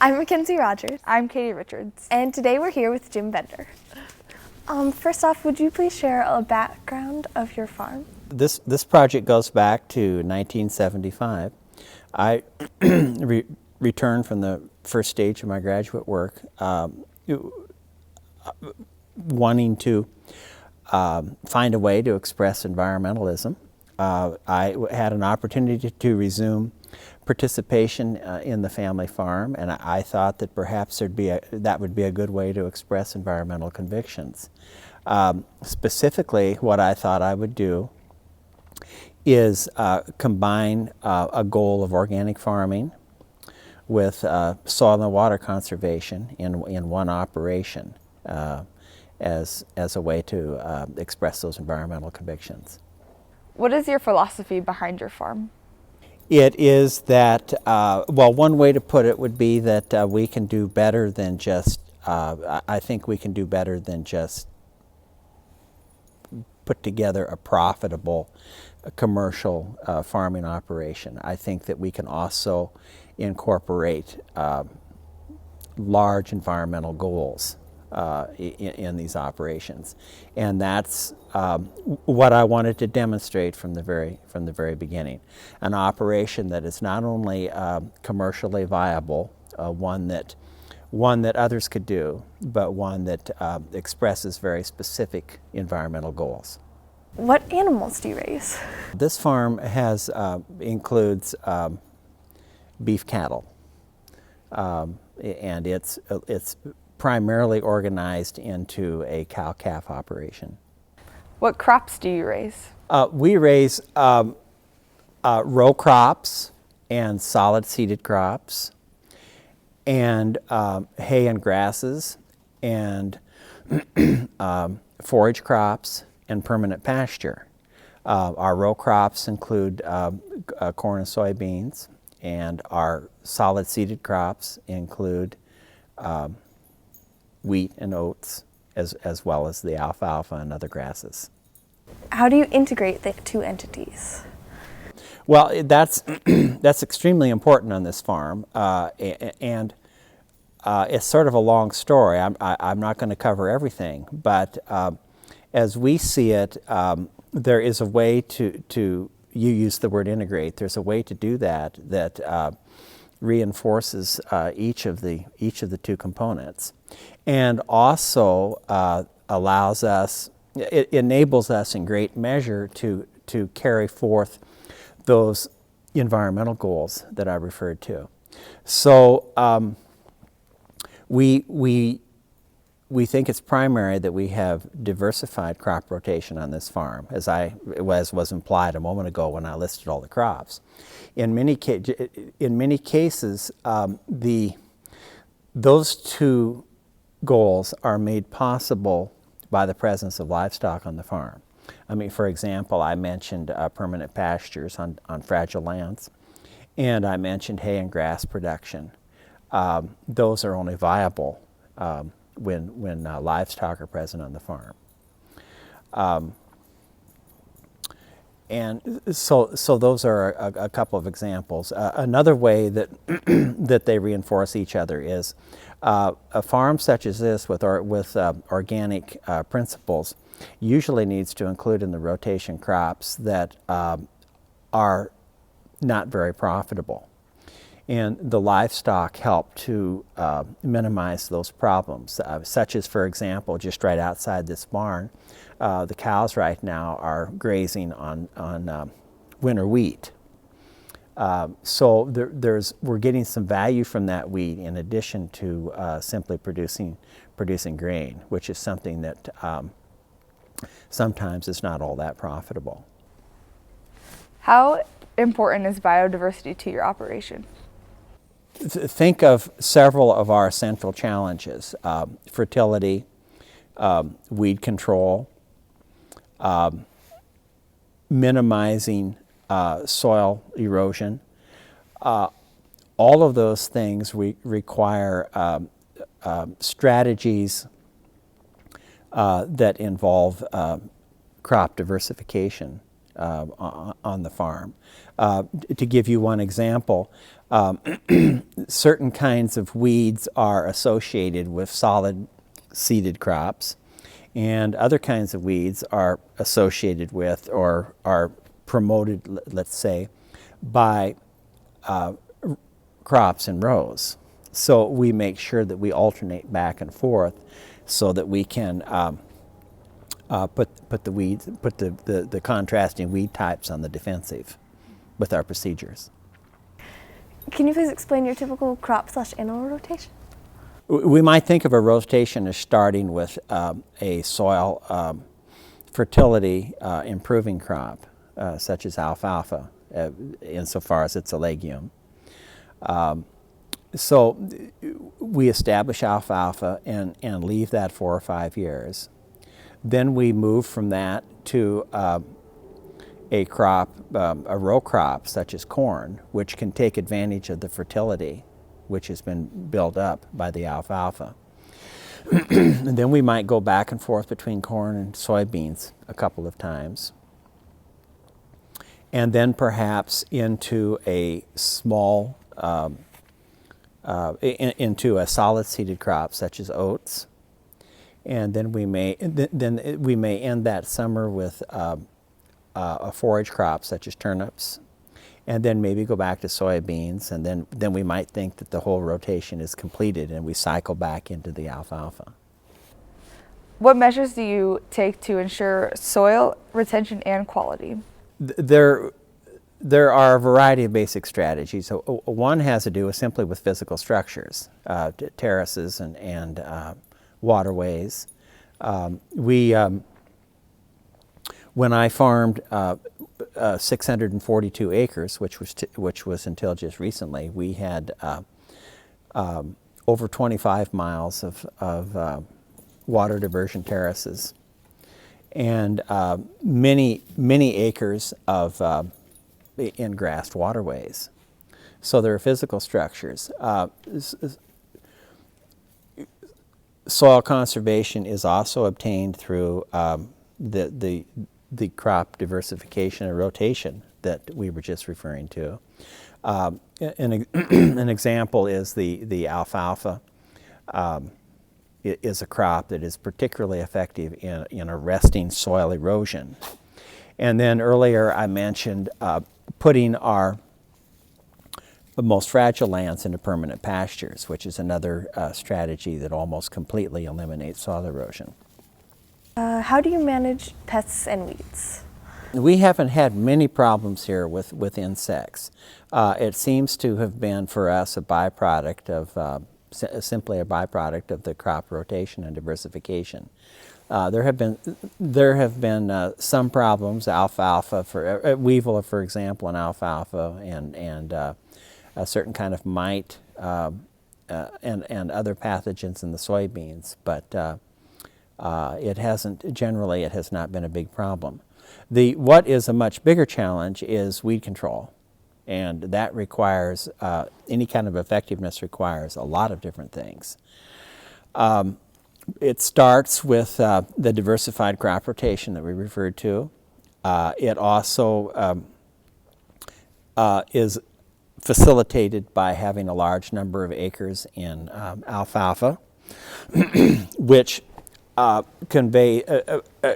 I'm Mackenzie Rogers, I'm Katie Richards. and today we're here with Jim Bender. First off, would you please share a background of your farm? This project goes back to 1975. I returned from the first stage of my graduate work, wanting to find a way to express environmentalism. I had an opportunity to resume participation in the family farm, and I thought that perhaps that would be a good way to express environmental convictions. Specifically, what I thought I would do is combine a goal of organic farming with soil and water conservation in one operation as a way to express those environmental convictions. What is your philosophy behind your farm? It is that, well, one way to put it would be that we can do better than just, I think we can do better than just put together a profitable commercial farming operation. I think that we can also incorporate large environmental goals in these operations, and that's what I wanted to demonstrate from the very beginning. An operation that is not only commercially viable, one that others could do, but one that expresses very specific environmental goals. What animals do you raise? This farm includes beef cattle, and it's primarily organized into a cow-calf operation. What crops do you raise? We raise row crops and solid seeded crops, and hay and grasses, and forage crops, and permanent pasture. Our row crops include corn and soybeans, and our solid seeded crops include wheat and oats, as well as the alfalfa and other grasses. How do you integrate the two entities? Well, that's extremely important on this farm, and it's sort of a long story. I'm not going to cover everything, but as we see it, there is a way to you use the word integrate. There's a way to do that reinforces each of the two components, and also allows us, it enables us in great measure to carry forth those environmental goals that I referred to. So we think it's primary that we have diversified crop rotation on this farm, as was implied a moment ago when I listed all the crops. In many cases, those two goals are made possible by the presence of livestock on the farm. I mean, for example, I mentioned permanent pastures on fragile lands, and I mentioned hay and grass production. Those are only viable when livestock are present on the farm. And so those are a couple of examples. Another way that that they reinforce each other is a farm such as this with organic principles usually needs to include in the rotation crops that are not very profitable. And the livestock help to minimize those problems, such as, for example, just right outside this barn, the cows right now are grazing on winter wheat. So we're getting some value from that wheat in addition to simply producing grain, which is something that sometimes is not all that profitable. How important is biodiversity to your operation? Think of several of our central challenges: fertility, weed control, minimizing soil erosion. All of those things require strategies that involve crop diversification on the farm. To give you one example, certain kinds of weeds are associated with solid seeded crops, and other kinds of weeds are associated with or are promoted, let's say, by crops in rows. So we make sure that we alternate back and forth so that we can put the contrasting weed types on the defensive with our procedures. Can you please explain your typical crop/annual rotation? We might think of a rotation as starting with a soil fertility improving crop, such as alfalfa, insofar as it's a legume. So we establish alfalfa and leave that 4 or 5 years. Then we move from that to a crop, a row crop such as corn, which can take advantage of the fertility which has been built up by the alfalfa. And then we might go back and forth between corn and soybeans a couple of times. And then perhaps into a small, into a solid seeded crop such as oats. And then we may end that summer with a forage crop such as turnips, and then maybe go back to soybeans, and then we might think that the whole rotation is completed and we cycle back into the alfalfa. What measures do you take to ensure soil retention and quality? There are a variety of basic strategies. So one has to do simply with physical structures, terraces and waterways. When I farmed 642 acres, which was until just recently, we had over 25 miles of water diversion terraces and many acres of in-grassed waterways. So there are physical structures. Soil conservation is also obtained through the crop diversification and rotation that we were just referring to. An example is the alfalfa. Is a crop that is particularly effective in arresting soil erosion. And then earlier I mentioned putting our most fragile lands into permanent pastures, which is another strategy that almost completely eliminates soil erosion. How do you manage pests and weeds? We haven't had many problems here with insects. It seems to have been for us a byproduct of simply a byproduct of the crop rotation and diversification. There have been some problems. Alfalfa for weevil, for example, in alfalfa, and a certain kind of mite and other pathogens in the soybeans, but it has not been a big problem. What is a much bigger challenge is weed control, and that requires, any kind of effectiveness requires a lot of different things. It starts with the diversified crop rotation that we referred to. It also is facilitated by having a large number of acres in alfalfa, which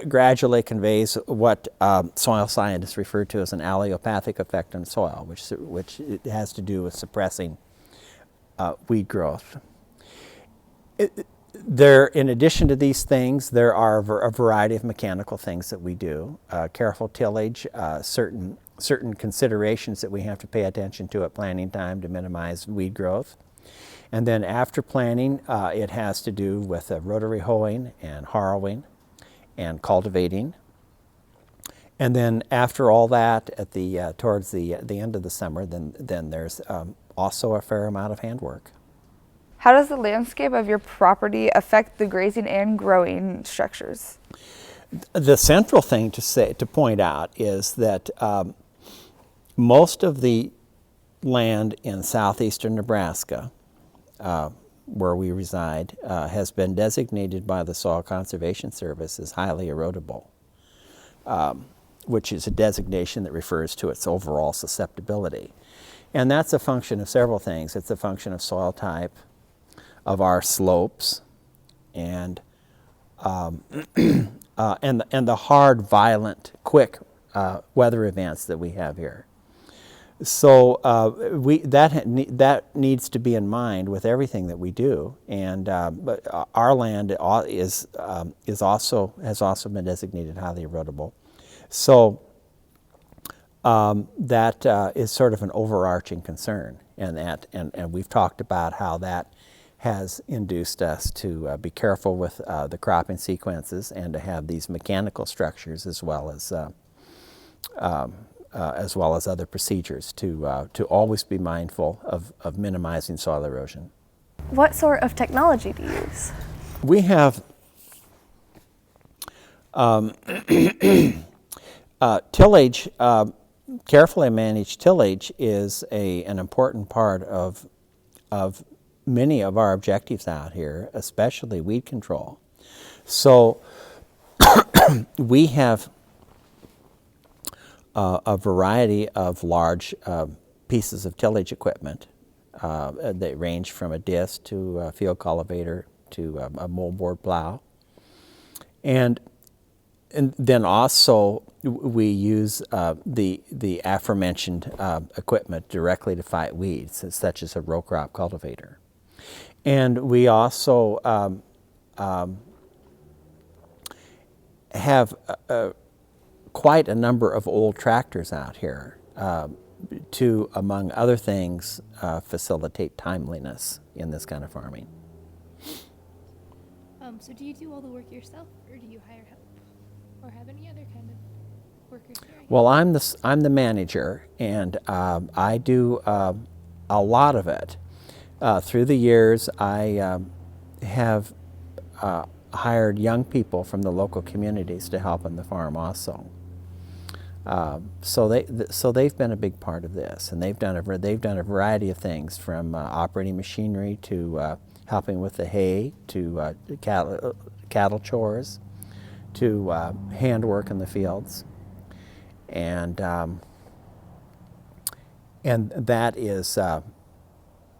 gradually conveys what soil scientists refer to as an allelopathic effect on soil, which it has to do with suppressing weed growth. In addition to these things, there are a variety of mechanical things that we do. Careful tillage, certain considerations that we have to pay attention to at planting time to minimize weed growth. And then after planting, it has to do with rotary hoeing and harrowing and cultivating. And then after all that, towards the end of the summer, then there's also a fair amount of handwork. How does the landscape of your property affect the grazing and growing structures? The central thing to point out is that most of the land in southeastern Nebraska, where we reside, has been designated by the Soil Conservation Service as highly erodible. which is a designation that refers to its overall susceptibility. And that's a function of several things. It's a function of soil type, of our slopes, and the hard, violent, quick weather events that we have here. So that needs to be in mind with everything that we do. And but our land has also been designated highly erodible. So that is sort of an overarching concern, and we've talked about how that has induced us to be careful with the cropping sequences and to have these mechanical structures as well as other procedures to always be mindful of minimizing soil erosion. What sort of technology do you use? We have tillage. Carefully managed tillage is an important part of many of our objectives out here, especially weed control. So we have a variety of large pieces of tillage equipment. They range from a disc to a field cultivator to a moldboard plow. And then also we use the aforementioned equipment directly to fight weeds, such as a row crop cultivator. And we also have quite a number of old tractors out here to, among other things, facilitate timeliness in this kind of farming. So do you do all the work yourself, or do you hire help, or have any other kind of workers here? Well, I'm the manager, and I do a lot of it. Through the years, I have hired young people from the local communities to help on the farm also. So they've been a big part of this, and they've done a variety of things, from operating machinery to helping with the hay, to cattle chores, to handwork in the fields, and that is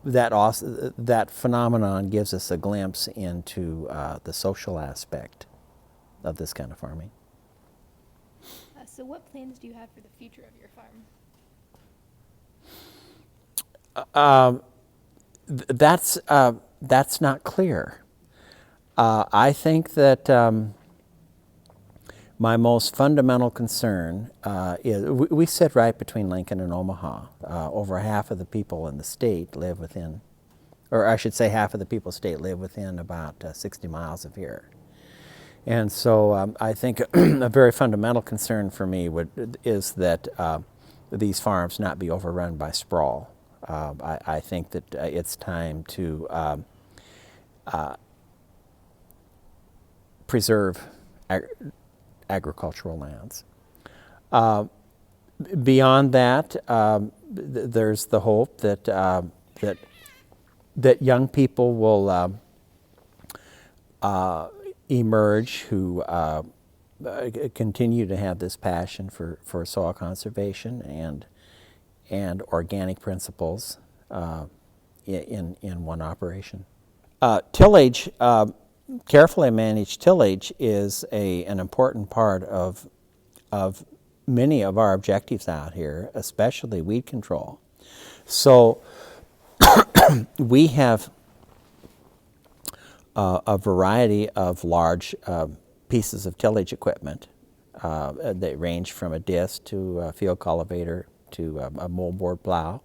that phenomenon gives us a glimpse into the social aspect of this kind of farming. So what plans do you have for the future of your farm? That's not clear. I think that my most fundamental concern is we sit right between Lincoln and Omaha. Over half of the people in the state live within, or I should say half of the people in the state live within about 60 miles of here. And so I think a very fundamental concern for me is that these farms not be overrun by sprawl. I think that it's time to preserve agricultural lands. Beyond that, there's the hope that that young people will emerge who continue to have this passion for soil conservation and organic principles in one operation. Tillage, carefully managed tillage is an important part of many of our objectives out here, especially weed control. So we have a variety of large pieces of tillage equipment. They range from a disc to a field cultivator to a moldboard plow.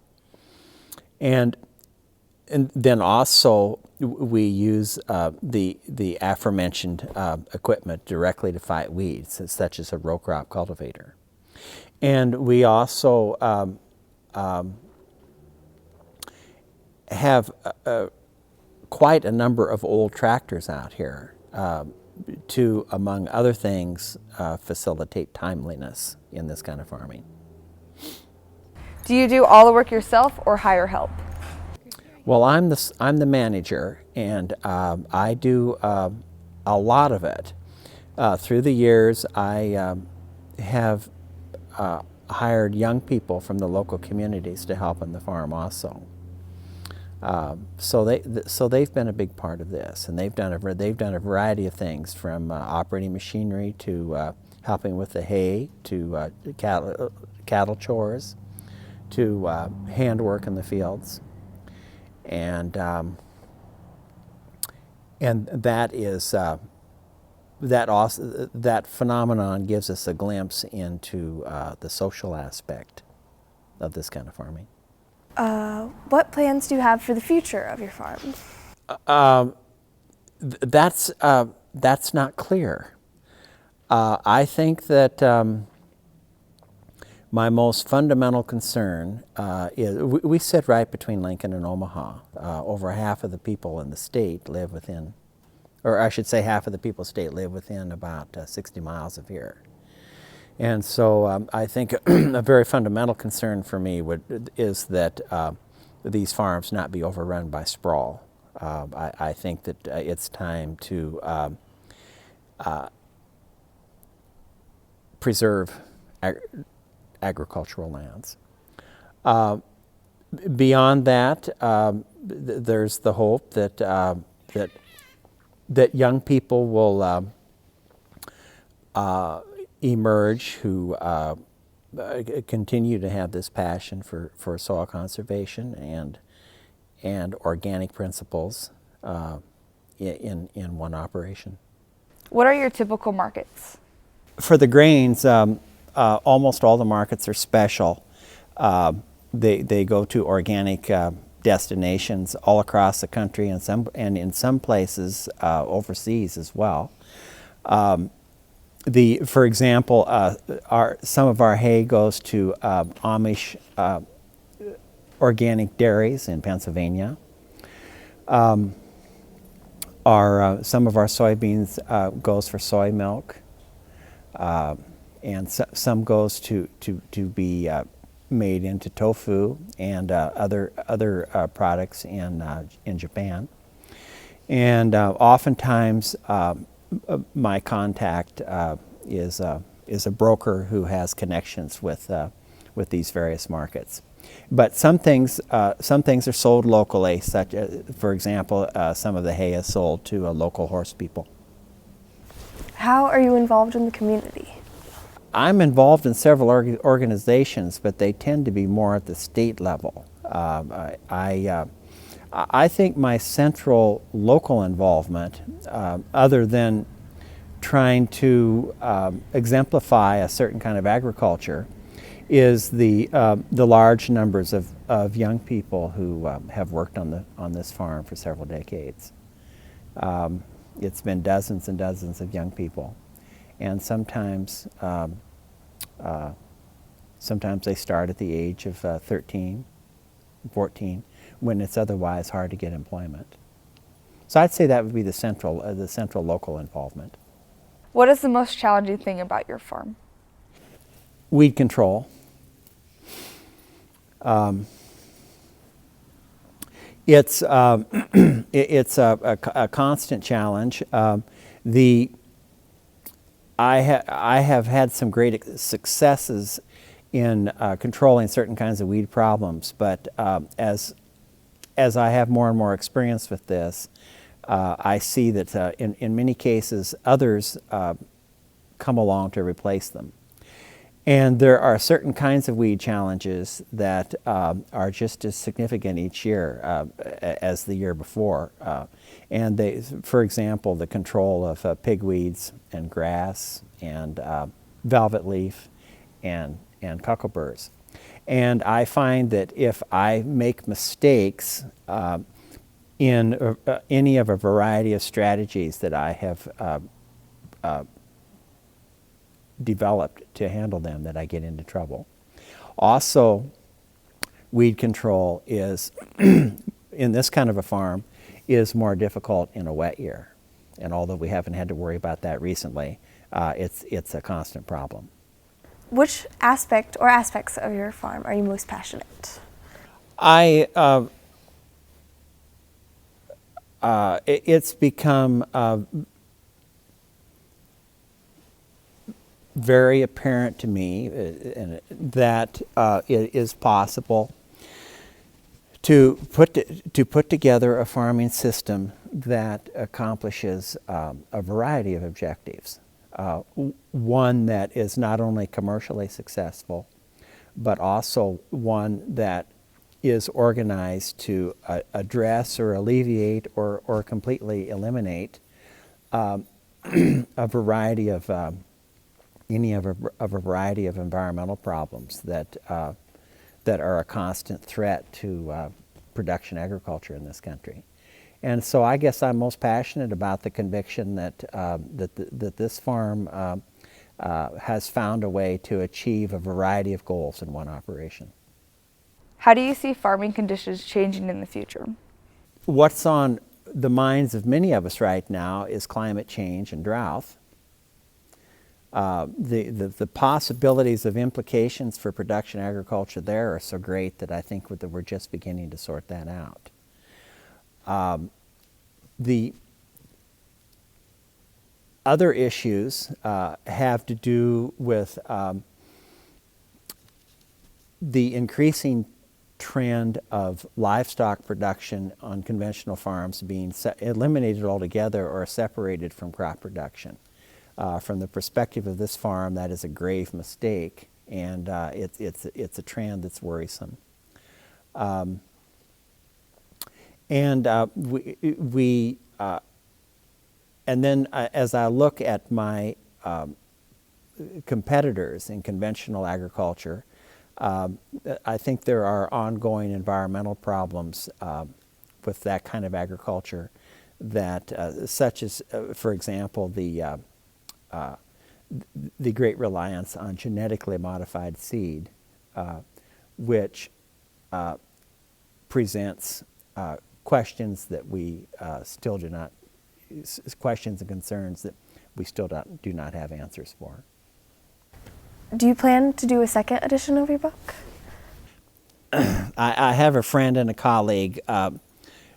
And then also we use the aforementioned equipment directly to fight weeds, such as a row crop cultivator. And we also have quite a number of old tractors out here to, among other things, facilitate timeliness in this kind of farming. Do you do all the work yourself or hire help? Well, I'm the manager, and I do a lot of it. Through the years, I have hired young people from the local communities to help on the farm also. So they've been a big part of this, and they've done a variety of things, from operating machinery to helping with the hay, to cattle chores, to handwork in the fields, and that is that phenomenon gives us a glimpse into the social aspect of this kind of farming. What plans do you have for the future of your farm? That's not clear. I think that my most fundamental concern is we sit right between Lincoln and Omaha. Over half of the people in the state live within, or I should say half of the people in the state live within about 60 miles of here. And so I think a very fundamental concern for me is that these farms not be overrun by sprawl. I think that it's time to preserve agricultural lands. Beyond that, there's the hope that that young people will emerge who continue to have this passion for soil conservation and organic principles in one operation. What are your typical markets? For the grains, almost all the markets are special. They go to organic destinations all across the country, and in some places overseas as well. For example, some of our hay goes to Amish organic dairies in Pennsylvania. Some of our soybeans goes for soy milk, and some goes to be made into tofu and other products in Japan. And oftentimes, my contact is a broker who has connections with these various markets. But some things are sold locally, such as, for example, some of the hay is sold to local horse people. How are you involved in the community? I'm involved in several organizations, but they tend to be more at the state level. I think my central local involvement, other than trying to exemplify a certain kind of agriculture, is the large numbers of young people who have worked on this farm for several decades. It's been dozens and dozens of young people, and sometimes they start at the age of 13, 14, when it's otherwise hard to get employment. So I'd say that would be the central local involvement. What is the most challenging thing about your farm? Weed control. It's a constant challenge. I have had some great successes in controlling certain kinds of weed problems, but as I have more and more experience with this, I see that in many cases others come along to replace them. And there are certain kinds of weed challenges that are just as significant each year as the year before. And they, for example, the control of pigweeds and grass and velvet leaf and cuckleburrs. And I find that if I make mistakes in any of a variety of strategies that I have developed to handle them, that I get into trouble. Also, weed control is, in this kind of a farm, is more difficult in a wet year. And although we haven't had to worry about that recently, it's a constant problem. Which aspect or aspects of your farm are you most passionate? It's become very apparent to me that it is possible to put together a farming system that accomplishes a variety of objectives. One that is not only commercially successful, but also one that is organized to address or alleviate or completely eliminate a variety of a variety of environmental problems that are a constant threat to production agriculture in this country. And so I guess I'm most passionate about the conviction that that this farm has found a way to achieve a variety of goals in one operation. How do you see farming conditions changing in the future? What's on the minds of many of us right now is climate change and drought. The possibilities of implications for production agriculture there are so great that I think that we're just beginning to sort that out. The other issues have to do with the increasing trend of livestock production on conventional farms being eliminated altogether or separated from crop production. From the perspective of this farm, that is a grave mistake, and it's a trend that's worrisome. And then as I look at my competitors in conventional agriculture, I think there are ongoing environmental problems with that kind of agriculture that, such as, for example, the great reliance on genetically modified seed, which presents questions that we still do not, questions and concerns that we still do not have answers for. Do you plan to do a second edition of your book? I have a friend and a colleague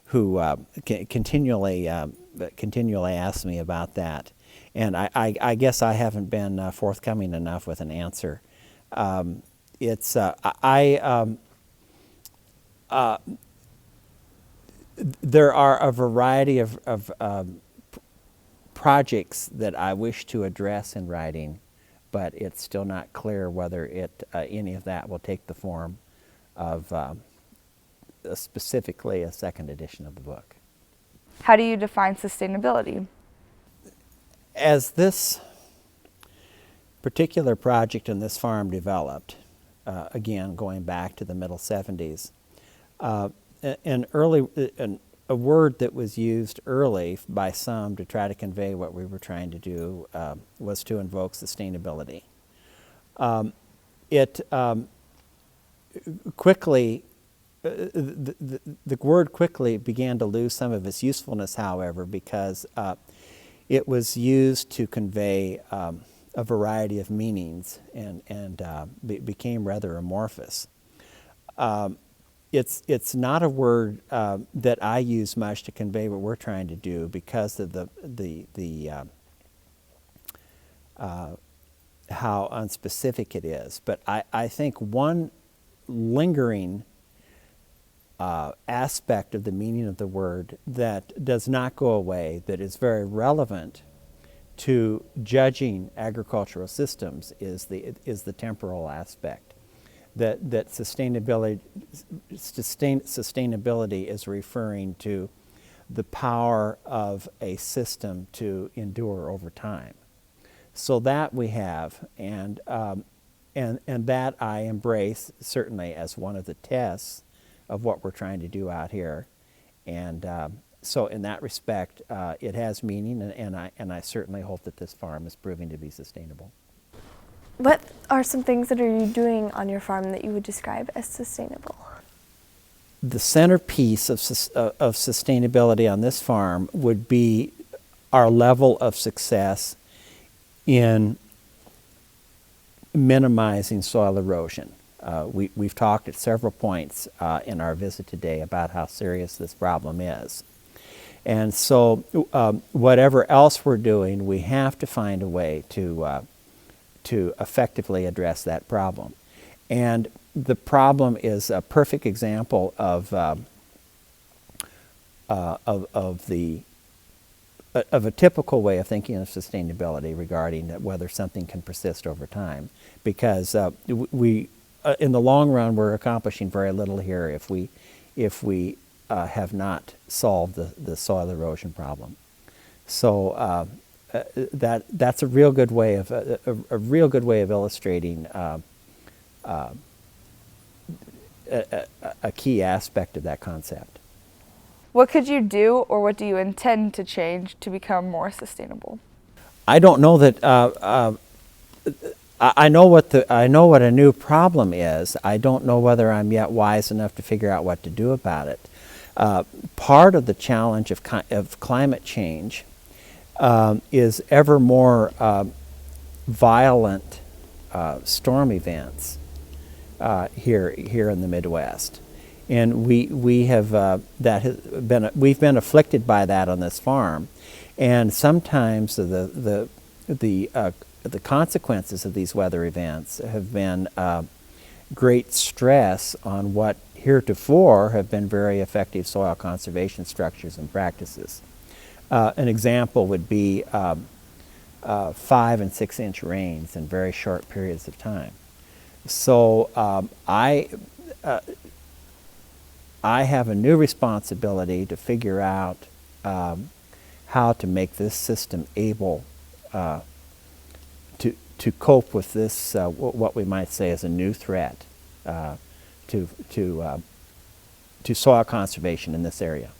who continually asks me about that, and I guess I haven't been forthcoming enough with an answer. There are a variety of projects that I wish to address in writing, but it's still not clear whether any of that will take the form of specifically a second edition of the book. How do you define sustainability? As this particular project on this farm developed, again going back to the middle 70s, a word that was used early by some to try to convey what we were trying to do was to invoke sustainability. The word quickly began to lose some of its usefulness, however, because it was used to convey a variety of meanings and became rather amorphous. It's not a word that I use much to convey what we're trying to do because of how unspecific it is. But I think one lingering aspect of the meaning of the word that does not go away, that is very relevant to judging agricultural systems, is the temporal aspect. That sustainability is referring to the power of a system to endure over time. So that we have, and that I embrace certainly as one of the tests of what we're trying to do out here, and so in that respect, it has meaning, and I certainly hope that this farm is proving to be sustainable. What are some things that are you doing on your farm that you would describe as sustainable? The centerpiece of sustainability on this farm would be our level of success in minimizing soil erosion. We've talked at several points in our visit today about how serious this problem is. And so whatever else we're doing, we have to find a way to to effectively address that problem. And the problem is a perfect example of a typical way of thinking of sustainability regarding whether something can persist over time, because we in the long run we're accomplishing very little here if we have not solved the soil erosion problem. So that's a real good way of illustrating a key aspect of that concept. What could you do, or what do you intend to change to become more sustainable? I don't know that. I know what a new problem is. I don't know whether I'm yet wise enough to figure out what to do about it. Part of the challenge of climate change is ever more violent storm events here in the Midwest. And we've been afflicted by that on this farm, and sometimes the consequences of these weather events have been great stress on what heretofore have been very effective soil conservation structures and practices. An example would be 5 and 6 inch rains in very short periods of time. So I have a new responsibility to figure out how to make this system able to cope with this, what we might say is a new threat to soil conservation in this area.